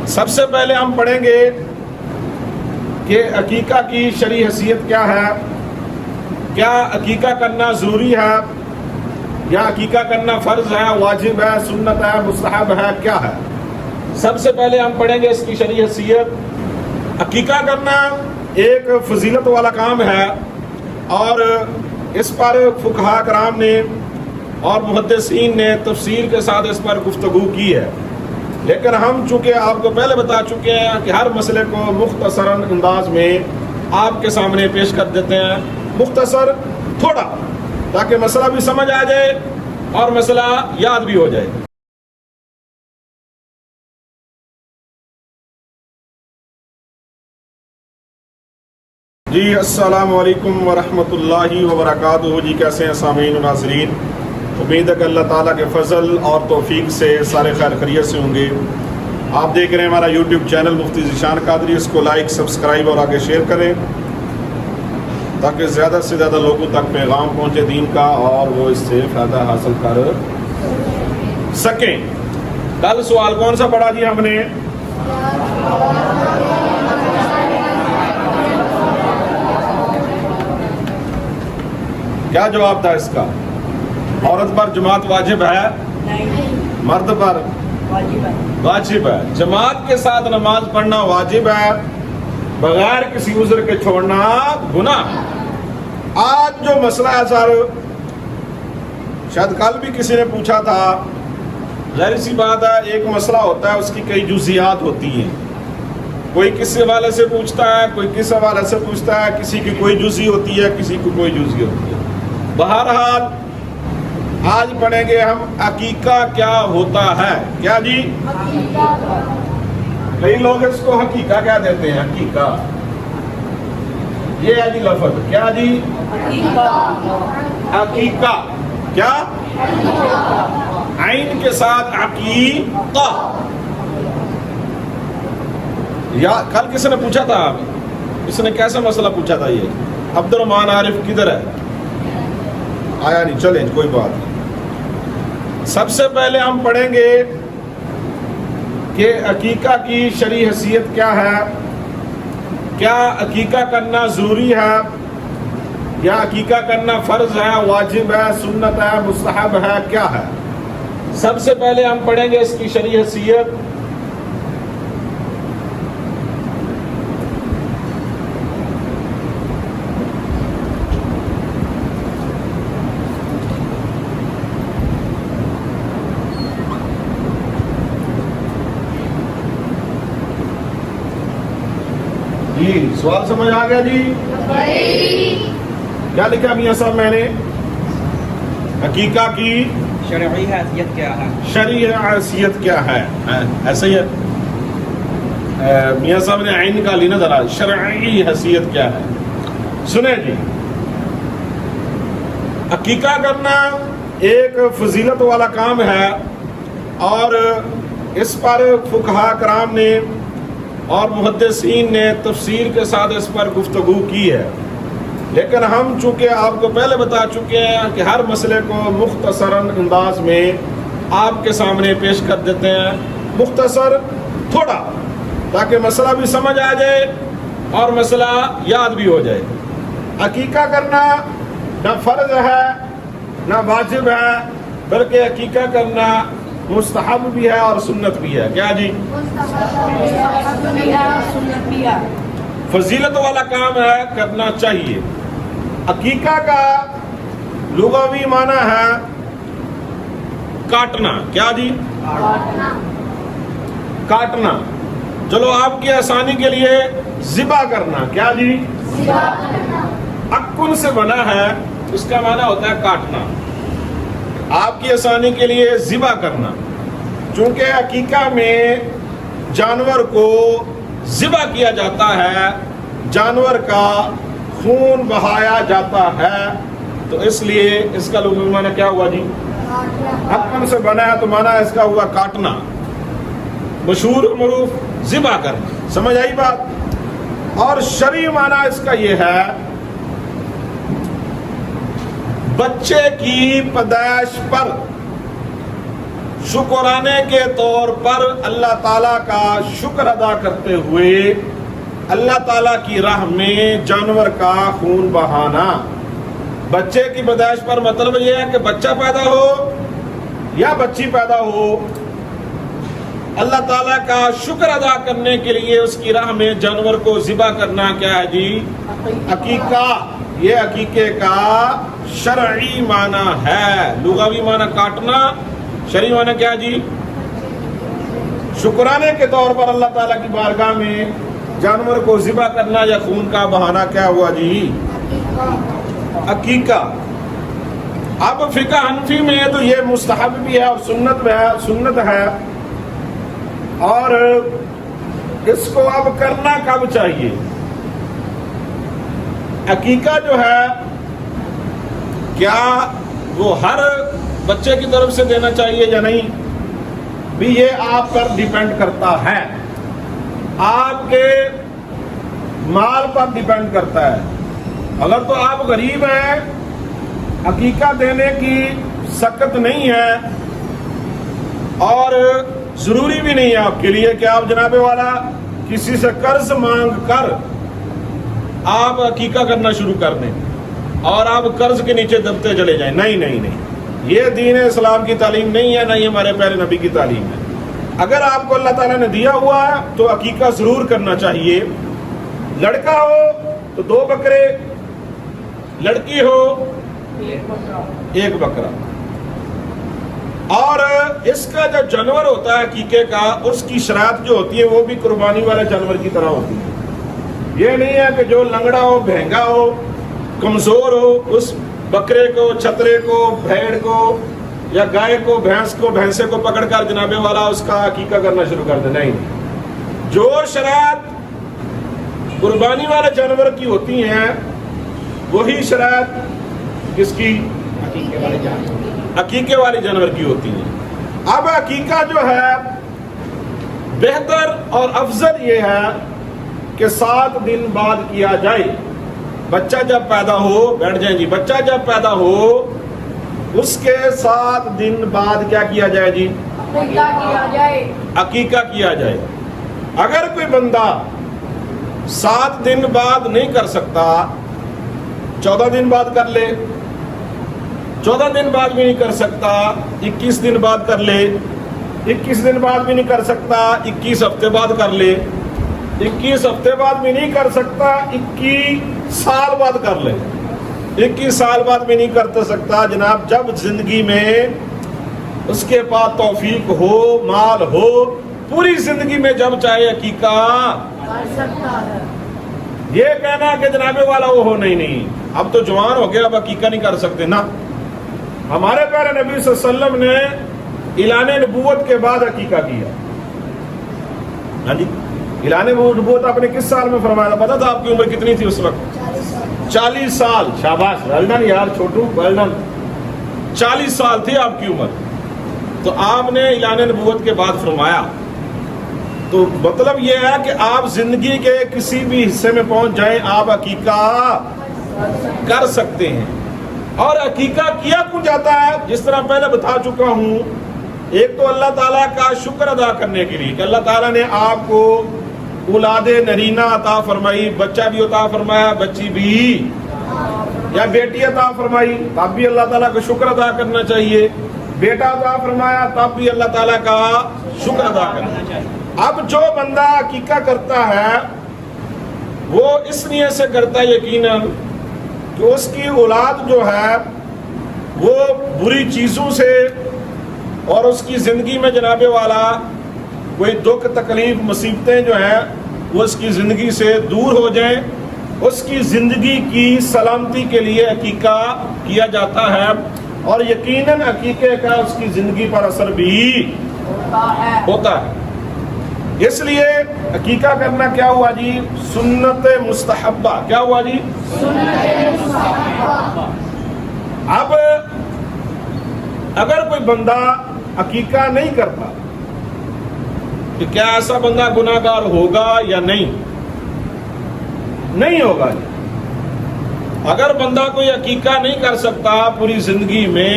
سب سے پہلے ہم پڑھیں گے کہ عقیقہ کی شرعی حیثیت کیا ہے، کیا عقیقہ کرنا ضروری ہے یا عقیقہ کرنا فرض ہے، واجب ہے، سنت ہے، مستحب ہے، کیا ہے۔ سب سے پہلے ہم پڑھیں گے اس کی شرعی حیثیت۔ عقیقہ کرنا ایک فضیلت والا کام ہے اور اس پر فقہاء کرام نے اور محدثین نے تفصیل کے ساتھ اس پر گفتگو کی ہے، لیکن ہم چونکہ آپ کو پہلے بتا چکے ہیں کہ ہر مسئلے کو مختصراً انداز میں آپ کے سامنے پیش کر دیتے ہیں، مختصر تھوڑا، تاکہ مسئلہ بھی سمجھ آ جائے اور مسئلہ یاد بھی ہو جائے۔ جی السلام علیکم ورحمۃ اللہ وبرکاتہ۔ جی کیسے ہیں سامعین و ناظرین؟ امید ہے کہ اللہ تعالیٰ کے فضل اور توفیق سے سارے خیر خیریت سے ہوں گے۔ آپ دیکھ رہے ہیں ہمارا یوٹیوب چینل مفتی ذیشان قادری، اس کو لائک، سبسکرائب اور آگے شیئر کریں تاکہ زیادہ سے زیادہ لوگوں تک پیغام پہنچے دین کا اور وہ اس سے فائدہ حاصل کر سکیں۔ کل سوال کون سا پڑھا جی ہم نے؟ کیا جواب تھا اس کا؟ عورت پر جماعت واجب ہے، مرد پر واجب ہے۔ جماعت کے ساتھ نماز پڑھنا واجب ہے، بغیر کسی عذر کے چھوڑنا گناہ۔ آج جو مسئلہ ہے سر، شاید کل بھی کسی نے پوچھا تھا، ظاہر سی بات ہے ایک مسئلہ ہوتا ہے، اس کی کئی جزیات ہوتی ہیں، کوئی کس حوالے سے پوچھتا ہے، کوئی کس حوالے سے پوچھتا ہے، کسی کی کوئی جزی ہوتی ہے، کسی کی کوئی جزی ہوتی ہے۔ بہرحال آج پڑھیں گے ہم عقیقہ کیا ہوتا ہے۔ کیا جی؟ کئی لوگ اس کو حقیقہ کیا دیتے ہیں، حقیقہ یہ ہے جی لفظ۔ کیا جی؟ عقیقہ کیا؟ عین کے ساتھ عقیقہ۔ یا کل کس نے پوچھا تھا، اس نے کیسا مسئلہ پوچھا تھا؟ یہ عبد الرحمان عارف کدھر ہے؟ آیا نہیں، چلیں کوئی بات نہیں۔ سب سے پہلے ہم پڑھیں گے کہ عقیقہ کی شرعی حیثیت کیا ہے، کیا عقیقہ کرنا ضروری ہے یا عقیقہ کرنا فرض ہے، واجب ہے، سنت ہے، مستحب ہے، کیا ہے۔ سب سے پہلے ہم پڑھیں گے اس کی شرعی حیثیت۔ جی سوال سمجھ آ گیا جی؟ کیا لکھا میاں صاحب میں نے؟ عقیقہ کی شرعی حیثیت کیا ہے؟ شرعی حیثیت کیا ہے، ایسا ہی ہے۔ میاں صاحب نے عین کا لی نہ ذرا، شرعی حیثیت کیا ہے۔ سنیں جی، عقیقہ کرنا ایک فضیلت والا کام ہے اور اس پر فقہاء کرام نے اور محدثین نے تفصیل کے ساتھ اس پر گفتگو کی ہے، لیکن ہم چونکہ آپ کو پہلے بتا چکے ہیں کہ ہر مسئلے کو مختصراً انداز میں آپ کے سامنے پیش کر دیتے ہیں، مختصر تھوڑا، تاکہ مسئلہ بھی سمجھ آ جائے اور مسئلہ یاد بھی ہو جائے۔ عقیقہ کرنا نہ فرض ہے نہ واجب ہے، بلکہ عقیقہ کرنا مستحب بھی ہے اور سنت بھی ہے۔ کیا جی؟ فضیلت والا کام ہے، کرنا چاہیے۔ عقیقہ کا لغوی معنی ہے کاٹنا۔ کیا جی؟ کاٹنا۔ چلو آپ کی آسانی کے لیے ذبح کرنا۔ کیا جی؟ عقل سے بنا ہے، اس کا معنی ہوتا ہے کاٹنا۔ آپ کی آسانی کے لیے ذبح کرنا، چونکہ عقیقہ میں جانور کو ذبح کیا جاتا ہے، جانور کا خون بہایا جاتا ہے، تو اس لیے اس کا لغوی معنی کیا ہوا جی؟ عقل سے بنا ہے تو معنی اس کا ہوا کاٹنا، مشہور و معروف ذبح کرنا۔ سمجھ آئی بات؟ اور شرعی معنی اس کا یہ ہے بچے کی پیدائش پر شکرانے کے طور پر اللہ تعالیٰ کا شکر ادا کرتے ہوئے اللہ تعالیٰ کی راہ میں جانور کا خون بہانا. بچے کی پیدائش پر مطلب یہ ہے کہ بچہ پیدا ہو یا بچی پیدا ہو، اللہ تعالیٰ کا شکر ادا کرنے کے لیے اس کی راہ میں جانور کو ذبح کرنا کیا ہے جی؟ عقیقہ. یہ عقیقے کا شرعی معنی ہے. لغوی معنی کاٹنا، شرعی معنی کیا ہے جی؟ شکرانے کے طور پر اللہ تعالیٰ کی بارگاہ میں جانور کو ذبح کرنا یا خون کا بہانا کیا ہوا جی؟ عقیقہ. اب فقہ حنفی میں تو یہ مستحب بھی ہے اور سنت ہے. اور اس کو اب کرنا کب چاہیے؟ عقیقہ جو ہے کیا وہ ہر بچے کی طرف سے دینا چاہیے یا نہیں؟ بھی یہ آپ پر ڈیپینڈ کرتا ہے، آپ کے مال پر ڈیپینڈ کرتا ہے. اگر تو آپ غریب ہیں، عقیقہ دینے کی سخت نہیں ہے اور ضروری بھی نہیں ہے آپ کے لیے کہ آپ جناب والا کسی سے قرض مانگ کر آپ عقیقہ کرنا شروع کر دیں اور آپ قرض کے نیچے دبتے چلے جائیں. نہیں، یہ دین اسلام کی تعلیم نہیں ہے، نہ یہ ہمارے پیارے نبی کی تعلیم ہے. اگر آپ کو اللہ تعالیٰ نے دیا ہوا ہے تو عقیقہ ضرور کرنا چاہیے. لڑکا ہو تو 2 بکرے، لڑکی ہو 1 بکرا. اور اس کا جو جانور ہوتا ہے عقیقے کا، اس کی شرائط جو ہوتی ہے وہ بھی قربانی والے جانور کی طرح ہوتی ہے. یہ نہیں ہے کہ جو لنگڑا ہو، بہنگا ہو، کمزور ہو، اس بکرے کو، چھترے کو، بھیڑ کو یا گائے کو، بھینس کو، بھینسے کو پکڑ کر جناب والا اس کا عقیقہ کرنا شروع کر دے. نہیں، جو شرائط قربانی والے جانور کی ہوتی ہیں وہی شرائط کس کی؟ عقیقے والے جانور کی ہوتی ہیں. اب عقیقہ جو ہے بہتر اور افضل یہ ہے کہ 7 دن بعد کیا جائے. بچہ جب پیدا ہو، بیٹھ جائیں جی، بچہ جب پیدا ہو اس کے 7 دن بعد کیا کیا جائے جی؟ عقیقہ کیا جائے. اگر کوئی بندہ 7 دن بعد نہیں کر سکتا، 14 دن بعد کر لے. 14 دن بعد بھی نہیں کر سکتا، 21 دن بعد کر لے. 21 دن بعد بھی نہیں کر سکتا، 21 ہفتے بعد کر لے. 21 ہفتے بعد بھی نہیں کر سکتا، 21 سال بعد کر لے. 21 سال بعد بھی نہیں کر سکتا جناب، جب زندگی میں اس کے پاس توفیق ہو، مال ہو، پوری زندگی میں جب چاہے عقیقہ کر سکتا ہے. یہ کہنا کہ جناب والا وہ ہو، نہیں، اب تو جوان ہو گیا اب عقیقہ نہیں کر سکتے نا. ہمارے پیارے نبی صلی اللہ علیہ وسلم نے اعلان نبوت کے بعد عقیقہ کیا. ہاں جی، اعلان نبوت آپ نے کس سال میں فرمایا تھا؟ پتا تھا آپ کی عمر کتنی تھی اس وقت؟ 40 سال. شاباش، ویلڈن یار چھوٹو، ویلڈن. 40 سال تھی آپ کی عمر. تو آپ نے اعلان نبوت کے بعد فرمایا. تو مطلب یہ ہے کہ آپ زندگی کے کسی بھی حصے میں پہنچ جائیں، آپ عقیقہ کر سکتے ہیں. اور عقیقہ کیا کیوں جاتا ہے؟ جس طرح پہلے بتا چکا ہوں، ایک تو اللہ تعالیٰ کا شکر ادا کرنے کے لیے کہ اللہ تعالیٰ نے آپ کو اولاد نرینہ عطا فرمائی، بچہ بھی عطا فرمایا، بچی بھی یا بیٹی عطا فرمائی، تب بھی اللہ تعالیٰ کا شکر ادا کرنا چاہیے. بیٹا عطا فرمایا، تب بھی اللہ تعالیٰ کا شکر ادا کرنا چاہیے. اب جو بندہ عقیقہ کرتا ہے وہ اس نیت سے کرتا ہے یقیناً کہ اس کی اولاد جو ہے وہ بری چیزوں سے اور اس کی زندگی میں جناب والا کوئی دکھ تکلیف مصیبتیں جو ہیں وہ اس کی زندگی سے دور ہو جائیں. اس کی زندگی کی سلامتی کے لیے عقیقہ کیا جاتا ہے اور یقیناً عقیقے کا اس کی زندگی پر اثر بھی ہوتا ہے. اس لیے عقیقہ کرنا کیا ہوا جی؟ سنت مستحبہ. کیا ہوا جی؟ سنت مستحبہ. اب اگر کوئی بندہ عقیقہ نہیں کرتا تو کیا ایسا بندہ گناہگار ہوگا یا نہیں؟ نہیں ہوگا. اگر بندہ کوئی عقیقہ نہیں کر سکتا پوری زندگی میں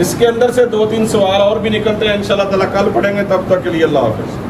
اس کے اندر سے 2-3 سوال اور بھی نکلتے ہیں انشاءاللہ تعالیٰ کل پڑھیں گے، تب تک کے لیے اللہ حافظ.